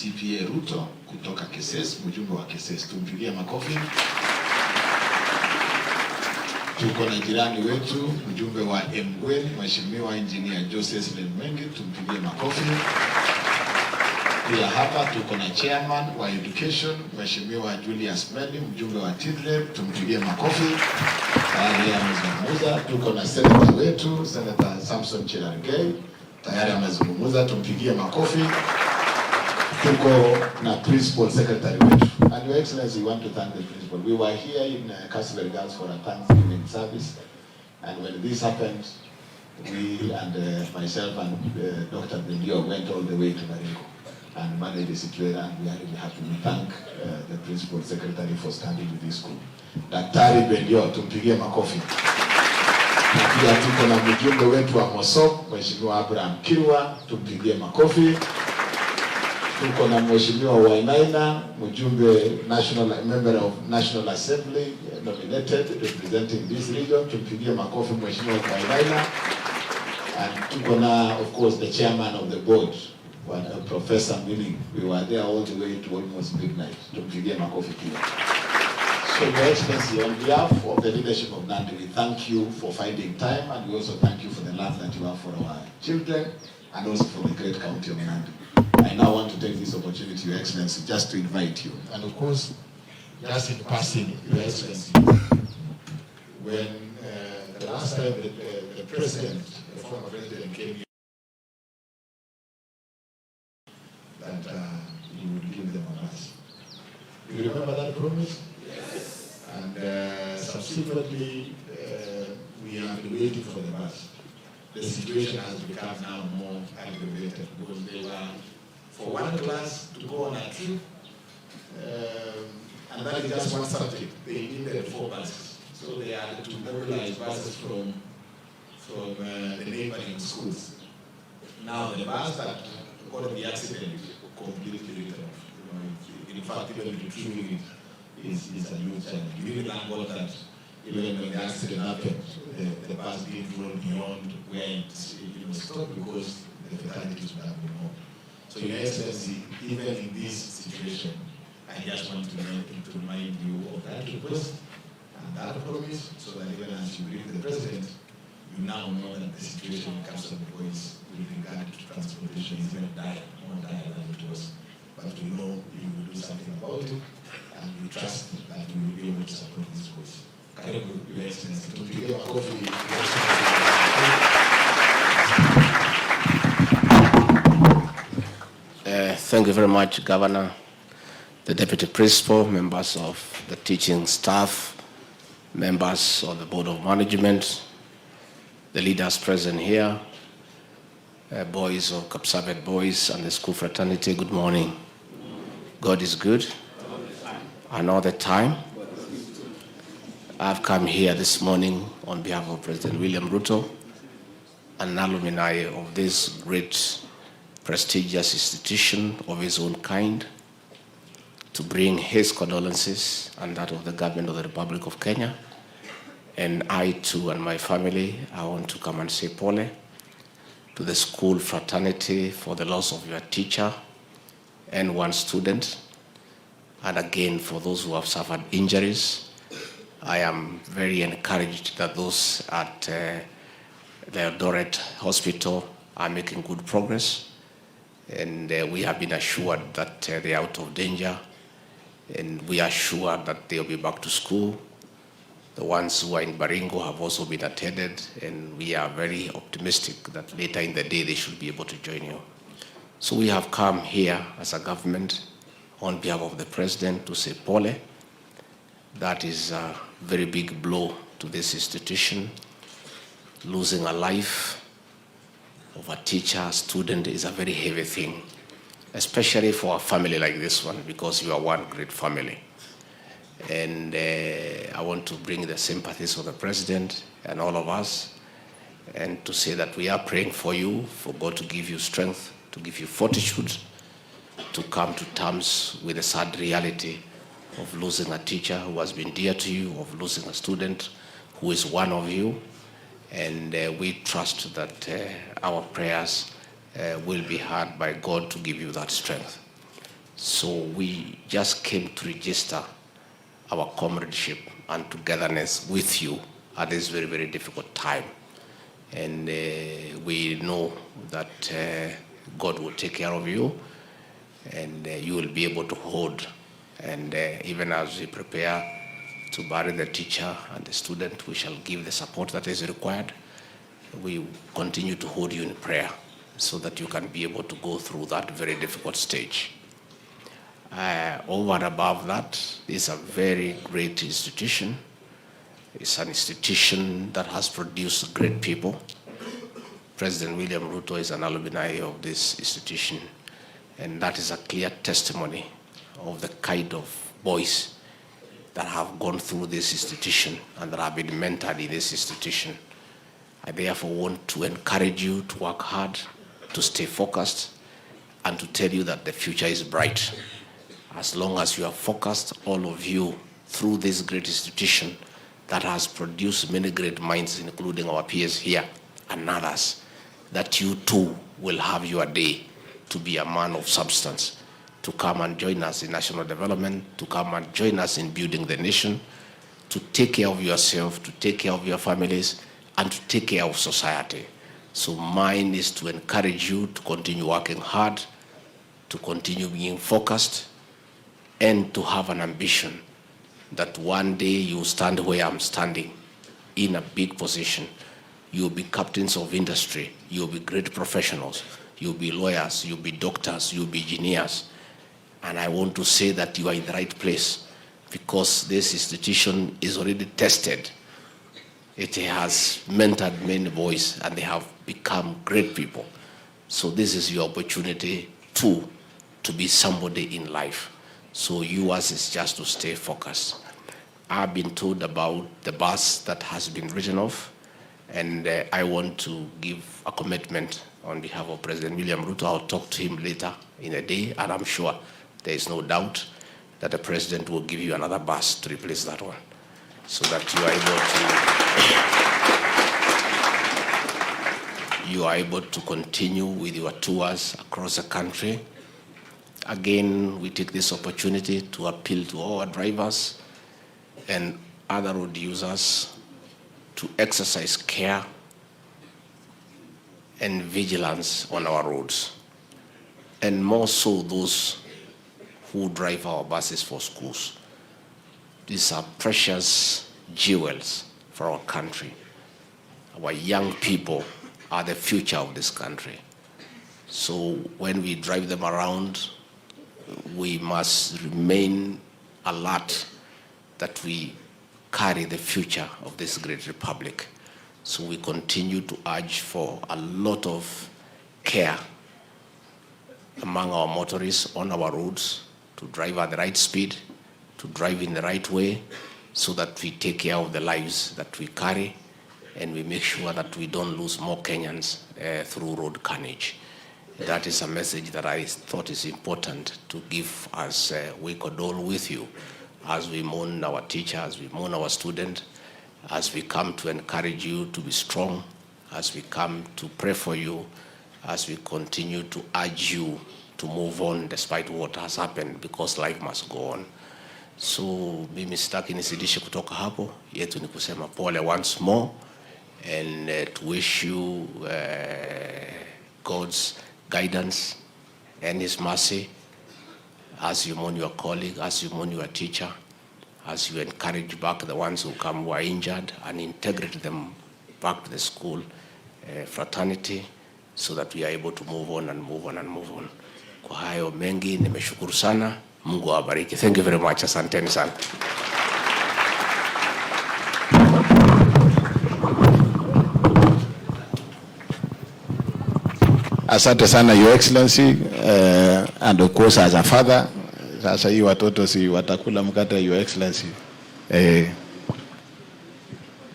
CPA Ruto kutoka Keses, mjumbe wa Keses, tumpigie makofi. Tuko na jirani wetu mjumbe wa Mgwen, Mheshimiwa Engineer Joseph Lemenge, tumpigie makofi. Pia hapa tuko na chairman wa education Mheshimiwa Julius Meli, mjumbe wa Tidle, tumpigie makofi. Tayari amezungumza. Tuko na senator wetu Senator Samson Cherargei, tayari amezungumza, tumpigie makofi. Tuko na principal secretary wetu. And Your Excellency, we want to thank the principal. We were here in Kapsabet Girls for a Thanksgiving service, and when this happened, we and myself and Dr. Bendio went all the way to Baringo and managed the situation, and we are really happy. We thank the principal secretary for standing with this school. Daktari Bendio, tumpigie makofi. Na pia tuko na mjumbe wetu wa Mosop, Mheshimiwa Abraham Kirwa, tumpigie makofi. Tuko na Mheshimiwa Wainaina, mjumbe member of National Assembly, nominated, representing this region, tumpigie makofi Mheshimiwa Wainaina. And tuko na, of course, the chairman of the board, Professor Milling. We were there all the way to almost midnight. Tumpigie makofi pia. So, Your Excellency, on behalf of the leadership of Nandi, we thank you for finding time, and we also thank you for the love that you have for our children, and also for the great county of Nandi. I now want to take this opportunity, Your Excellency, just to invite you. And of course, just in passing, Your Excellency, when the last time the president, the former president came here, that he would give them a bus. You remember that promise? Yes. And subsequently, we have been waiting for the bus. The situation has become now more aggravated because they were, for one class to go on a trip, and that is just one subject. They needed 4 buses. So they had to mobilize buses from the neighboring schools. Now the bus that got the accident completely written off. In fact, even retrieving it is a huge challenge. We really thank God that even when the accident happened, the bus didn't roll beyond where it stopped, because the fatalities would have been more. So, Your Excellency, even in this situation, I just want to remind you of that request and that promise, so that even as you brief the President, you now know that the situation in Kapsabet with regard to transportation is even more dire than it was. But we know you will do something about it, and we trust that we will be able to support this cause. Karibu, Your Excellency. Tupigie makofi. Thank you very much, Governor, the Deputy Principal, members of the teaching staff, members of the Board of Management, the leaders present here, boys of Kapsabet boys and the school fraternity. Good morning. God is good, and all the time. I've come here this morning on behalf of President William Ruto, an alumni of this great prestigious institution of his own kind, to bring his condolences and that of the government of the Republic of Kenya. And I too and my family, I want to come and say pole to the school fraternity for the loss of your teacher and one student. And again, for those who have suffered injuries, I am very encouraged that those at the Eldoret Hospital are making good progress. And we have been assured that they are out of danger, and we are sure that they'll be back to school. The ones who are in Baringo have also been attended, and we are very optimistic that later in the day they should be able to join you. So we have come here as a government on behalf of the President to say pole. That is a very big blow to this institution. Losing a life of a teacher, student is a very heavy thing, especially for a family like this one, because you are one great family. And I want to bring the sympathies of the President and all of us, and to say that we are praying for you, for God to give you strength, to give you fortitude, to come to terms with the sad reality of losing a teacher who has been dear to you, of losing a student who is one of you. And we trust that our prayers will be heard by God to give you that strength. So we just came to register our comradeship and togetherness with you at this very, very difficult time. And we know that God will take care of you, and you will be able to hold. And even as we prepare to bury the teacher and the student, we shall give the support that is required. We continue to hold you in prayer so that you can be able to go through that very difficult stage. Over and above that, it's a very great institution. It's an institution that has produced great people. President William Ruto is an alumni of this institution, and that is a clear testimony of the kind of boys that have gone through this institution and that have been mentored in this institution. I therefore want to encourage you to work hard, to stay focused, and to tell you that the future is bright. As long as you are focused, all of you, through this great institution that has produced many great minds, including our peers here and others, that you too will have your day to be a man of substance, to come and join us in national development, to come and join us in building the nation, to take care of yourself, to take care of your families, and to take care of society. So mine is to encourage you to continue working hard, to continue being focused, and to have an ambition that one day you stand where I'm standing, in a big position. You'll be captains of industry, you'll be great professionals, you'll be lawyers, you'll be doctors, you'll be engineers. And I want to say that you are in the right place, because this institution is already tested. It has mentored many boys and they have become great people. So this is your opportunity too, to be somebody in life. So yours is just to stay focused. I've been told about the bus that has been written off, and I want to give a commitment on behalf of President William Ruto. I'll talk to him later in the day, and I'm sure there is no doubt that the president will give you another bus to replace that one, so that you are able to continue with your tours across the country. Again, we take this opportunity to appeal to all our drivers and other road users to exercise care and vigilance on our roads, and more so those who drive our buses for schools. These are precious jewels for our country. Our young people are the future of this country. So when we drive them around, we must remain alert that we carry the future of this great republic. So we continue to urge for a lot of care among our motorists on our roads, to drive at the right speed, to drive in the right way, so that we take care of the lives that we carry, and we make sure that we don't lose more Kenyans through road carnage. That is a message that I thought is important to give as we condole with you, as we mourn our teacher, as we mourn our student, as we come to encourage you to be strong, as we come to pray for you, as we continue to urge you to move on despite what has happened, because life must go on. So mimi sitaki nisidishe kutoka hapo, yetu ni kusema pole once more, and to wish you God's guidance and His mercy as you mourn your colleague, as you mourn your teacher, as you encourage back the ones who come who are injured and integrate them back to the school fraternity, so that we are able to move on and move on and move on. Kwa hayo mengi nimeshukuru sana. Mungu awabariki. Thank you very much. Asanteni sana. Asante sana, Your Excellency, and of course as a father, sasa hii watoto si watakula mkate, Your Excellency.